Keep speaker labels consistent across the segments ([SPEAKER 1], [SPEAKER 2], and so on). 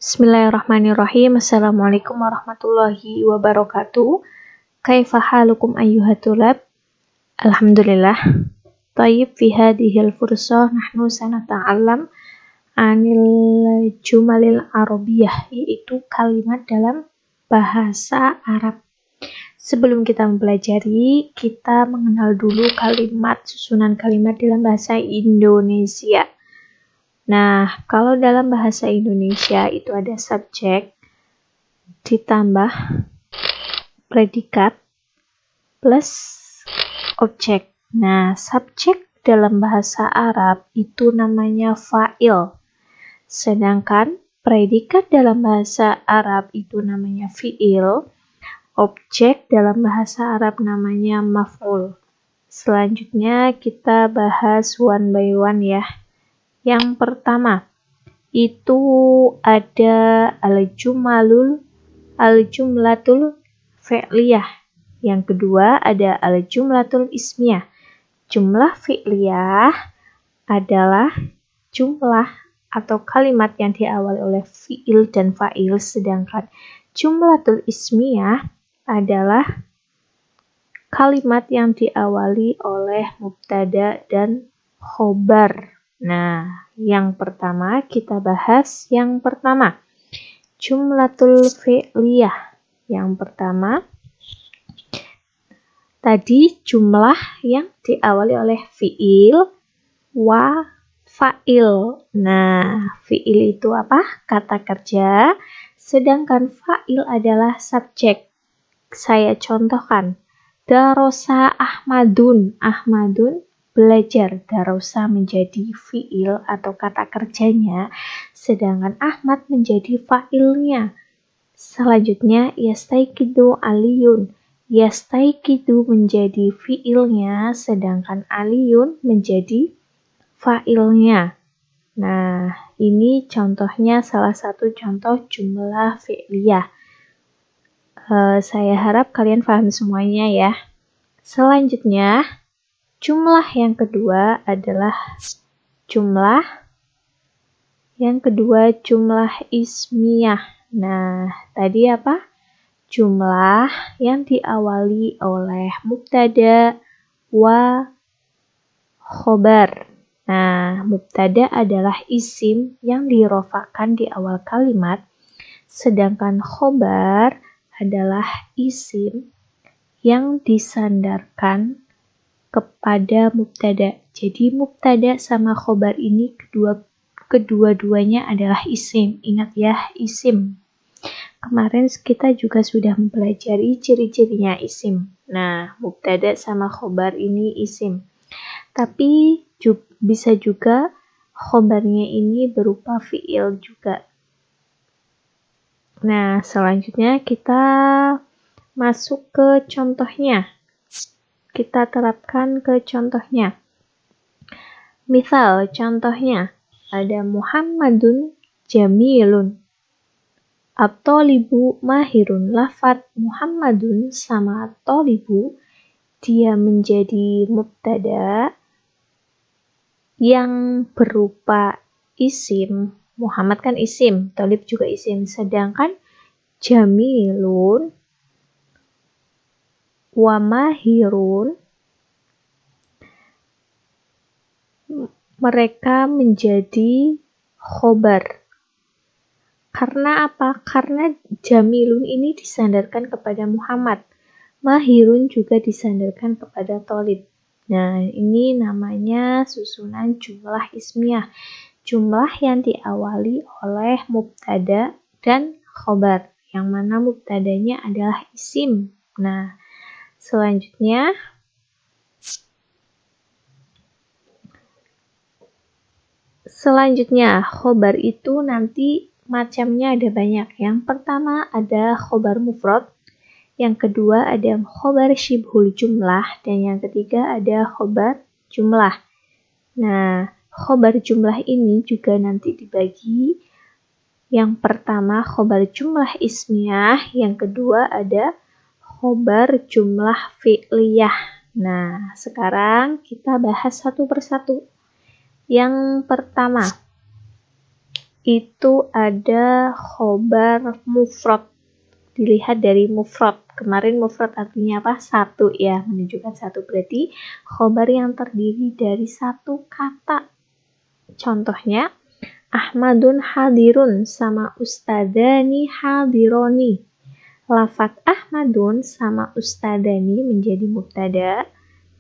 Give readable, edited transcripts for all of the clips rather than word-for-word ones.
[SPEAKER 1] Bismillahirrahmanirrahim. Assalamualaikum warahmatullahi wabarakatuh. Kaifa halukum ayyuhat tulab? Alhamdulillah. Tayyib fi hadhil fursah nahnu sanata'allam anil jumalil arabiyyah, yaitu kalimat dalam bahasa Arab. Sebelum kita mempelajari, kita mengenal dulu kalimat, susunan kalimat dalam bahasa Indonesia. Nah, kalau dalam bahasa Indonesia itu ada subjek ditambah predikat plus objek. Nah, subjek dalam bahasa Arab itu namanya fa'il. Sedangkan predikat dalam bahasa Arab itu namanya fi'il. Objek dalam bahasa Arab namanya maf'ul. Selanjutnya kita bahas one by one ya. Yang pertama, itu ada al-jumlatul fi'liyah. Yang kedua ada al-jumlatul ismiyah. Jumlah fi'liyah adalah jumlah atau kalimat yang diawali oleh fi'il dan fa'il, sedangkan jumlatul ismiyah adalah kalimat yang diawali oleh mubtada dan khobar. Nah, yang pertama kita bahas yang pertama, jumlatul fi'liyah. Yang pertama, tadi jumlah yang diawali oleh fi'il wa fa'il. Nah, fi'il itu apa? Kata kerja, sedangkan fa'il adalah subjek. Saya contohkan, darosa Ahmadun. Ahmadun belajar. Darosa menjadi fi'il atau kata kerjanya, sedangkan Ahmad menjadi fa'ilnya. Selanjutnya, yastaiqidu Aliyun. Yastaiqidu menjadi fi'ilnya, sedangkan Aliyun menjadi fa'ilnya. Nah, ini contohnya, salah satu contoh jumlah fi'liyah. Saya harap kalian paham semuanya ya. Selanjutnya, jumlah yang kedua adalah jumlah ismiyah. Nah, tadi apa? Jumlah yang diawali oleh mubtada wa khobar. Nah, mubtada adalah isim yang dirofakkan di awal kalimat, sedangkan khobar adalah isim yang disandarkan kepada mubtada. Jadi mubtada sama khobar ini kedua-duanya adalah isim. Ingat ya, isim. Kemarin kita juga sudah mempelajari ciri-cirinya isim. Nah, mubtada sama khobar ini isim. Tapi bisa juga khobarnya ini berupa fi'il juga. Nah, selanjutnya kita masuk ke contohnya. Kita terapkan ke contohnya. Misal contohnya, ada Muhammadun jamilun. At-tolibu mahirun. Lafadz Muhammadun sama at-tolibu, dia menjadi mubtada yang berupa isim. Muhammad kan isim, tolib juga isim. Sedangkan jamilun wa mahirun, mereka menjadi khobar. Karena apa? Karena jamilun ini disandarkan kepada Muhammad. Mahirun juga disandarkan kepada tolib. Nah, ini namanya susunan jumlah ismiyah. Jumlah yang diawali oleh mubtada dan khobar, yang mana mubtadanya adalah isim. Nah, selanjutnya khobar itu nanti macamnya ada banyak. Yang pertama ada khobar mufrad, yang kedua ada khobar syibhul jumlah, dan yang ketiga ada khobar jumlah. Nah, khobar jumlah ini juga nanti dibagi. Yang pertama khobar jumlah ismiyah, yang kedua ada khobar jumlah fi'liyah. Nah, sekarang kita bahas satu persatu. Yang pertama, itu ada khobar mufrad. Dilihat dari mufrad. Kemarin mufrad artinya apa? Satu ya, menunjukkan satu. Berarti khobar yang terdiri dari satu kata. Contohnya, Ahmadun hadirun sama ustadzani hadironi. Lafaz Ahmadun sama ustadzani menjadi mubtada,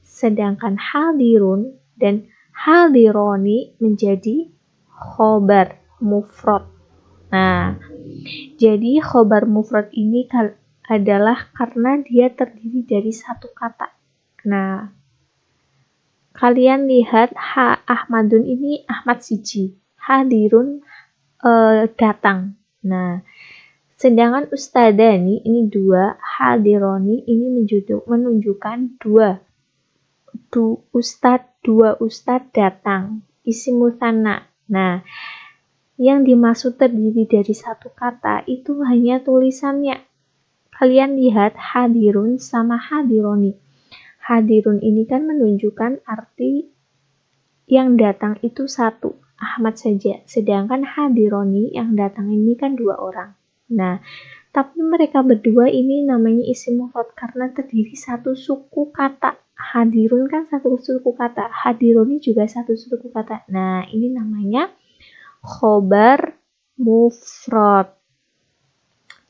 [SPEAKER 1] sedangkan hadirun dan hadironi menjadi khobar mufrad. Nah, jadi khobar mufrad ini adalah karena dia terdiri dari satu kata. Nah, kalian lihat Ahmadun ini Ahmad siji, hadirun datang. Nah, sedangkan ustadzani ini dua, hadironi ini menunjukkan dua ustadz datang, isim mutsanna. Nah, yang dimaksud terdiri dari satu kata itu hanya tulisannya. Kalian lihat hadirun sama hadironi. Hadirun ini kan menunjukkan arti yang datang itu satu, Ahmad saja. Sedangkan hadironi yang datang ini kan dua orang. Nah, tapi mereka berdua ini namanya isim mufrad karena terdiri satu suku kata. Hadirun kan satu suku kata, hadironi juga satu suku kata. Nah, ini namanya khobar mufrad.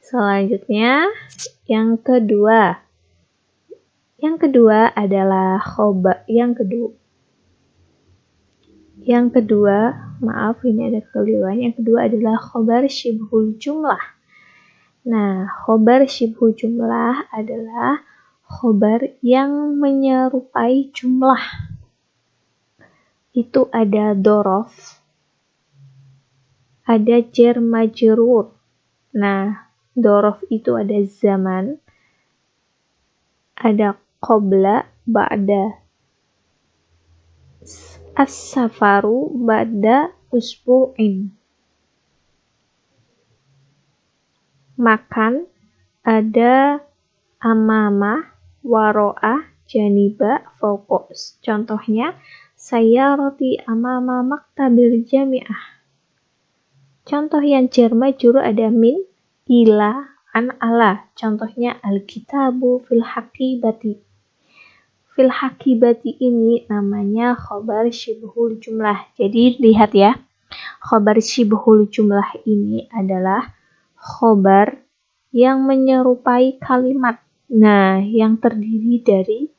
[SPEAKER 1] Selanjutnya yang kedua. Yang kedua adalah khobar maaf ini ada kekeliruan. Yang kedua adalah khobar syibhul jumlah. Nah, khobar syibhul jumlah adalah khobar yang menyerupai jumlah. Itu ada dorof, ada jar majrur. Nah, dorof itu ada zaman, ada qabla, ba'da, as-safaru, ba'da, usbu'in. Makan, ada amama, waro'ah, janiba, fokus. Contohnya, saya roti amama maktabil jami'ah. Contoh yang jar majrur ada min, ila, an, ala. Contohnya al-kitabu fil hakibati. Fil hakibati ini namanya khobar syibhul jumlah. Jadi lihat ya, khobar syibhul jumlah ini adalah khobar yang menyerupai kalimat. Nah, yang terdiri dari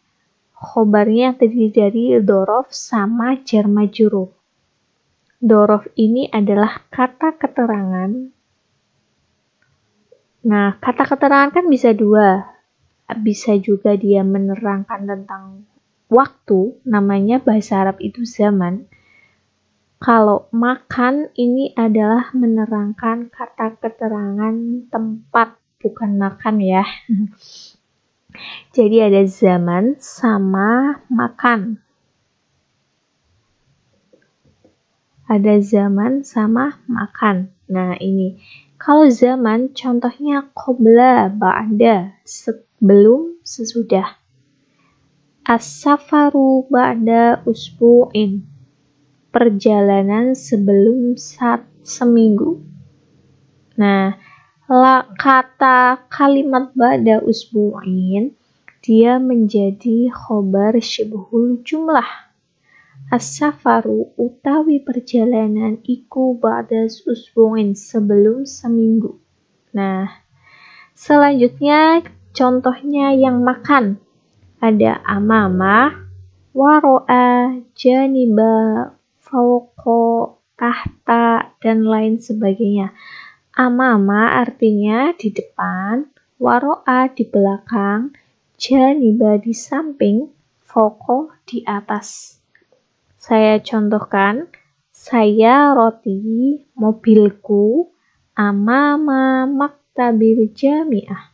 [SPEAKER 1] khobarnya terdiri dari dorof sama jar majrur. Dorof ini adalah kata keterangan. Nah, kata keterangan kan bisa dua. Bisa juga dia menerangkan tentang waktu, namanya bahasa Arab itu zaman. Kalau makan ini adalah menerangkan kata keterangan tempat, bukan makan ya. Jadi ada zaman sama makan. Ada zaman sama makan. Nah, ini. Kalau zaman contohnya qabla, ba'da, sebelum, sesudah. As-safaru ba'da usbu'in. Perjalanan sebelum seminggu. Nah, kata kalimat ba'da usbu'in dia menjadi khobar syibhul jumlah. As-safaru utawi perjalanan iku ba'da usbu'in sebelum seminggu. Nah, selanjutnya contohnya yang makan. Ada amama, waro'a, janiba, fauqa, tahta, dan lain sebagainya. Amama artinya di depan, waro'a di belakang, janiba di samping, fauqa di atas. Saya contohkan, saya roti, mobilku, amama maktabil jami'ah.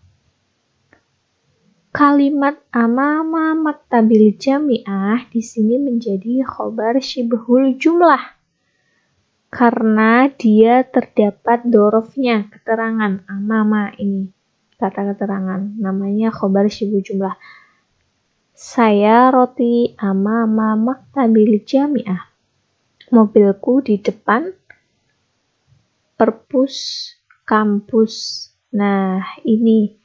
[SPEAKER 1] Kalimat amama maktabil jami'ah di sini menjadi khobar syibhul jumlah. Karena dia terdapat dorofnya, keterangan amama ini. Kata keterangan, namanya khobar syibhul jumlah. Saya roti amama maktabil jami'ah. Mobilku di depan perpus, kampus. Nah, ini.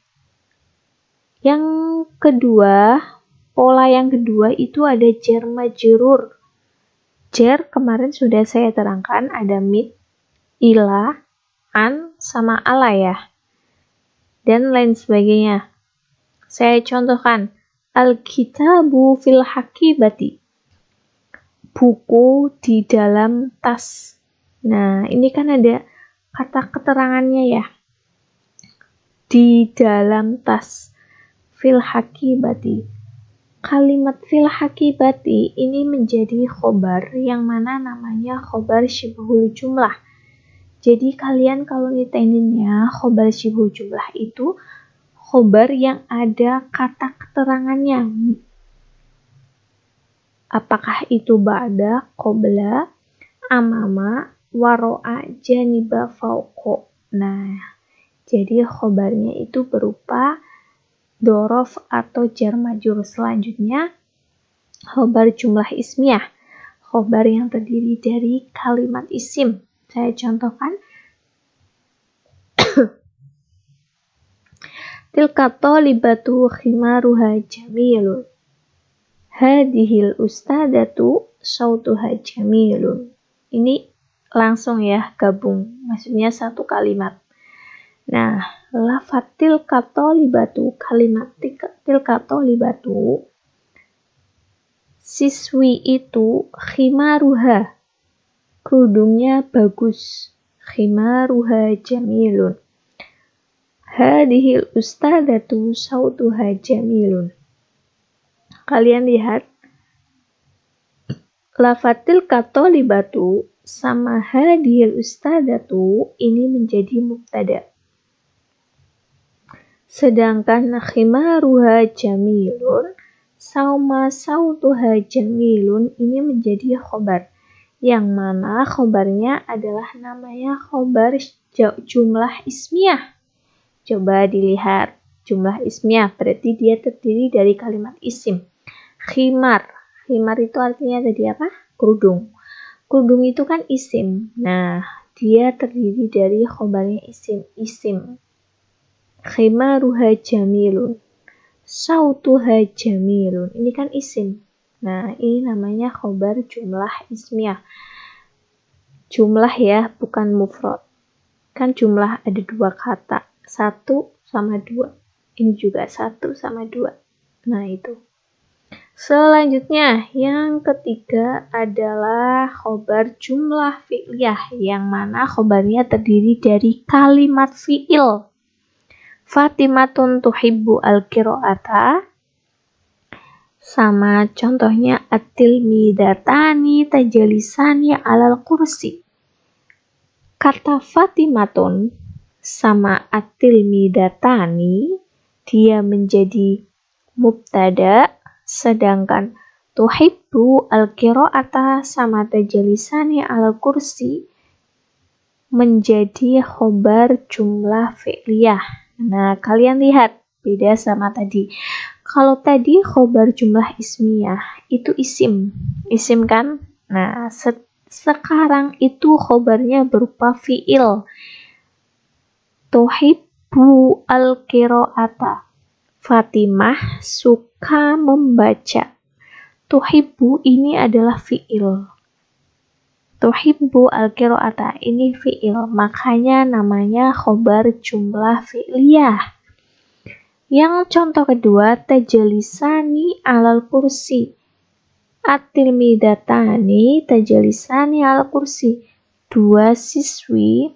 [SPEAKER 1] Yang kedua, pola yang kedua itu ada jar majrur. Jar kemarin sudah saya terangkan, ada mit, ila, an, sama ala ya. Dan lain sebagainya. Saya contohkan, al-kitabu fil hakibati. Buku di dalam tas. Nah, ini kan ada kata keterangannya ya. Di dalam tas. Fil hakibati. Kalimat fil hakibati ini menjadi khobar yang mana namanya khobar syibhul jumlah. Jadi kalian kalau nitaininnya khobar syibhul jumlah itu khobar yang ada kata keterangannya. Apakah itu ba'da, qobla, amama, waro'a, janiba, fauqo. Nah, jadi khobarnya itu berupa dorof atau jar majrur. Selanjutnya, khobar jumlah ismiyah. Khobar yang terdiri dari kalimat isim. Saya contohkan. Tilka thalibatu khimaruha jamilun. Hadihil ustadatu sautuha jamilun. Ini langsung ya gabung, maksudnya satu kalimat. Nah, lafaz tilka thalibatu, kalimat tilka thalibatu, siswi itu khimaruha, kerudungnya bagus. Khimaruha jamilun. Hadihil ustadatu sautuha jamilun. Kalian lihat, lafaz tilka thalibatu sama hadihil ustadatu ini menjadi mubtada. Sedangkan khimaruha jamilun sama sautuha jamilun ini menjadi khobar. Yang mana khobarnya adalah namanya khobar jumlah ismiyah. Coba dilihat, jumlah ismiyah berarti dia terdiri dari kalimat isim. Khimar. Khimar itu artinya tadi apa? Kerudung. Kerudung itu kan isim. Nah, dia terdiri dari khobarnya isim. Khimaruha jamilun. Sautuha jamilun. Ini kan isim. Nah, ini namanya khobar jumlah ismiyah. Jumlah ya, bukan mufrad. Kan jumlah ada dua kata. 1 sama 2. Ini juga 1 sama 2. Nah, itu. Selanjutnya, yang ketiga adalah khobar jumlah fi'liyah, yang mana khobarnya terdiri dari kalimat fi'il. Fatimatun tuhibbu al-qira'ata, sama contohnya at-tilmidatani tajalisani alal kursi. Kata Fatimatun sama at-tilmidatani dia menjadi mubtada, sedangkan tuhibbu al-qira'ata sama tajalisani alal kursi menjadi khobar jumlah fi'liyah. Nah, kalian lihat beda sama tadi. Kalau tadi khobar jumlah ismiyah itu isim kan? Nah, sekarang itu khobarnya berupa fi'il. Tuhibbu al-qira'ata. Fatimah suka membaca. Tuhibbu ini adalah fi'il. Tuhibbu al-qira'ata ini fi'il. Makanya namanya khobar jumlah fi'liyah. Yang contoh kedua, tajalisani alal kursi. At-tilmidatani tajalisani alal kursi. 2 siswi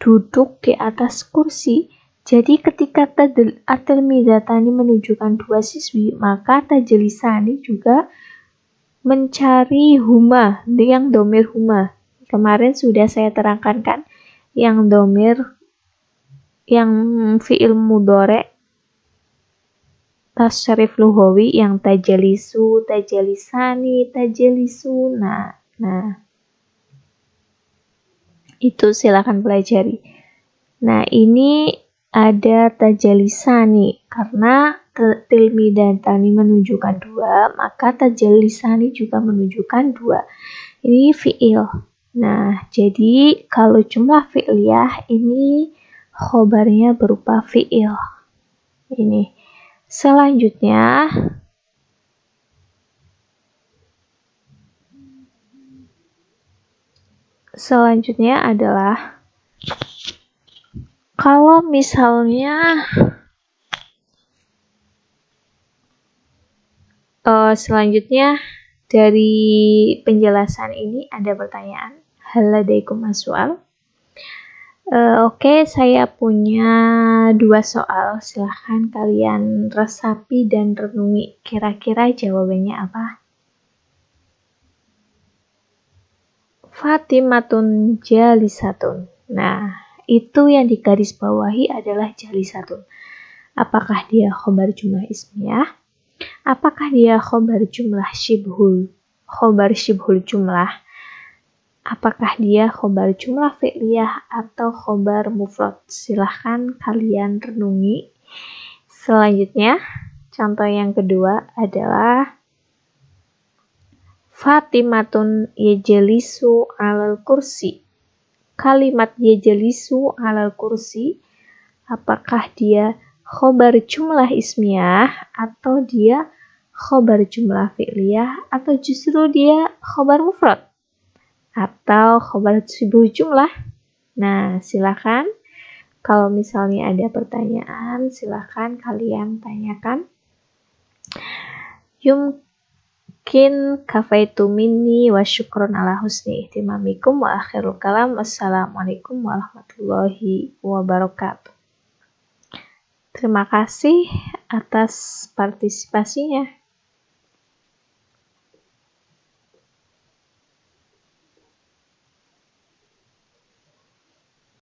[SPEAKER 1] duduk di atas kursi. Jadi ketika at-tilmidatani menunjukkan 2 siswi, maka tajalisani juga mencari huma, yang domir huma. Kemarin sudah saya terangkan kan, yang domir, yang fi'il mudhari' tasrif lugawi, yang tajalisu, tajalisani, tajalisuna. Nah, itu silakan pelajari. Nah, ini ada tajalisani karena tilmidatani menunjukkan 2, maka tajalisani juga menunjukkan 2. Ini fi'il. Nah, jadi kalau jumlah fi'liyah ini khobarnya berupa fi'il. Ini. Selanjutnya adalah kalau misalnya selanjutnya dari penjelasan ini ada pertanyaan. Hal ladaikum as-su'al? Oke, saya punya 2 soal. Silahkan kalian resapi dan renungi. Kira-kira jawabannya apa? Fatimatun jalisatun. Nah, itu yang digarisbawahi adalah jalisatun. Apakah dia khobar jumlah ismiyah? Apakah dia khobar shibhul jumlah? Apakah dia khobar jumlah fi'liyah atau khobar mufrad? Silahkan kalian renungi. Selanjutnya, contoh yang kedua adalah Fatimatun yajlisu alal kursi. Kalimat yajlisu alal kursi, apakah dia khobar jumlah ismiyah atau dia khobar jumlah fi'liyah atau justru dia khobar mufrad? Atau khobar shibhul jumlah. Nah, silakan kalau misalnya ada pertanyaan, silakan kalian tanyakan. Yumkin kafaitu minni wa syukron ala husni ihtimamikum wa akhirul kalam. Wassalamualaikum warahmatullahi wabarakatuh. Terima kasih atas partisipasinya.